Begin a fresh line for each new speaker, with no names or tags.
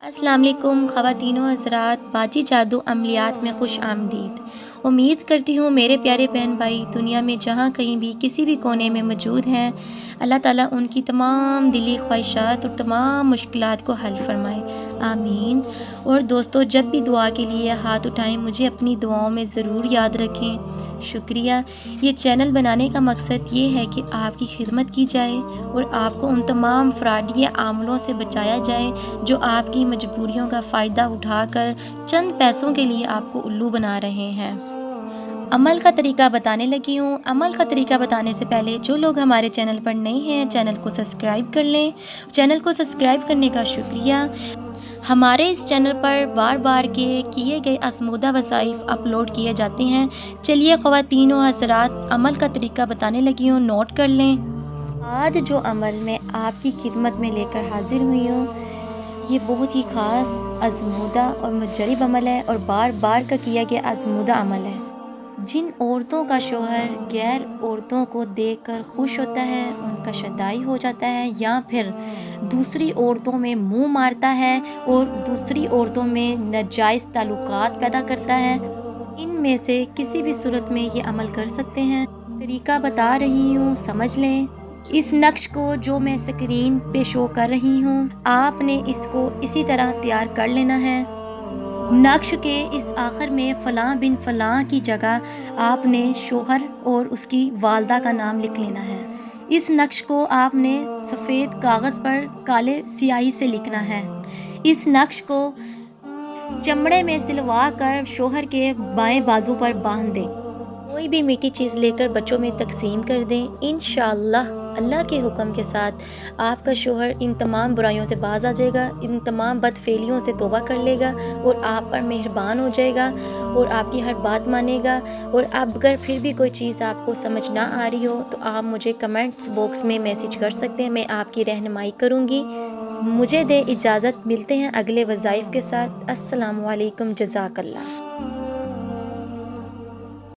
السلام علیکم خواتین و حضرات، باجی جادو عملیات میں خوش آمدید۔ امید کرتی ہوں میرے پیارے بہن بھائی دنیا میں جہاں کہیں بھی کسی بھی کونے میں موجود ہیں، اللہ تعالیٰ ان کی تمام دلی خواہشات اور تمام مشکلات کو حل فرمائے، آمین۔ اور دوستو، جب بھی دعا کے لیے ہاتھ اٹھائیں مجھے اپنی دعاؤں میں ضرور یاد رکھیں۔ شکریہ۔ یہ چینل بنانے کا مقصد یہ ہے کہ آپ کی خدمت کی جائے اور آپ کو ان تمام فراڈی عاملوں سے بچایا جائے جو آپ کی مجبوریوں کا فائدہ اٹھا کر چند پیسوں کے لیے آپ کو الو بنا رہے ہیں۔ عمل کا طریقہ بتانے لگی ہوں۔ عمل کا طریقہ بتانے سے پہلے جو لوگ ہمارے چینل پر نہیں ہیں چینل کو سبسکرائب کر لیں۔ چینل کو سبسکرائب کرنے کا شکریہ۔ ہمارے اس چینل پر بار بار کے کیے گئے آزمودہ وظائف اپلوڈ کیے جاتے ہیں۔ چلیے خواتین و حضرات، عمل کا طریقہ بتانے لگی ہوں، نوٹ کر لیں۔ آج جو عمل میں آپ کی خدمت میں لے کر حاضر ہوئی ہوں یہ بہت ہی خاص آزمودہ اور مجرب عمل ہے اور بار بار کا کیا گیا آزمودہ عمل ہے۔ جن عورتوں کا شوہر غیر عورتوں کو دیکھ کر خوش ہوتا ہے، ان کا شدائی ہو جاتا ہے یا پھر دوسری عورتوں میں منہ مارتا ہے اور دوسری عورتوں میں ناجائز تعلقات پیدا کرتا ہے، ان میں سے کسی بھی صورت میں یہ عمل کر سکتے ہیں۔ طریقہ بتا رہی ہوں، سمجھ لیں۔ اس نقش کو جو میں اسکرین پہ شو کر رہی ہوں آپ نے اس کو اسی طرح تیار کر لینا ہے۔ نقش کے اس آخر میں فلاں بن فلاں کی جگہ آپ نے شوہر اور اس کی والدہ کا نام لکھ لینا ہے۔ اس نقش کو آپ نے سفید کاغذ پر کالے سیاہی سے لکھنا ہے۔ اس نقش کو چمڑے میں سلوا کر شوہر کے بائیں بازو پر باندھ دیں۔ کوئی بھی میٹھی چیز لے کر بچوں میں تقسیم کر دیں۔ انشاءاللہ اللہ کے حکم کے ساتھ آپ کا شوہر ان تمام برائیوں سے باز آ جائے گا، ان تمام بد فعلیوں سے توبہ کر لے گا اور آپ پر مہربان ہو جائے گا اور آپ کی ہر بات مانے گا۔ اور اب اگر پھر بھی کوئی چیز آپ کو سمجھ نہ آ رہی ہو تو آپ مجھے کمنٹس باکس میں میسج کر سکتے ہیں، میں آپ کی رہنمائی کروں گی۔ مجھے دے اجازت، ملتے ہیں اگلے وظائف کے ساتھ۔ السلام علیکم، جزاک اللہ۔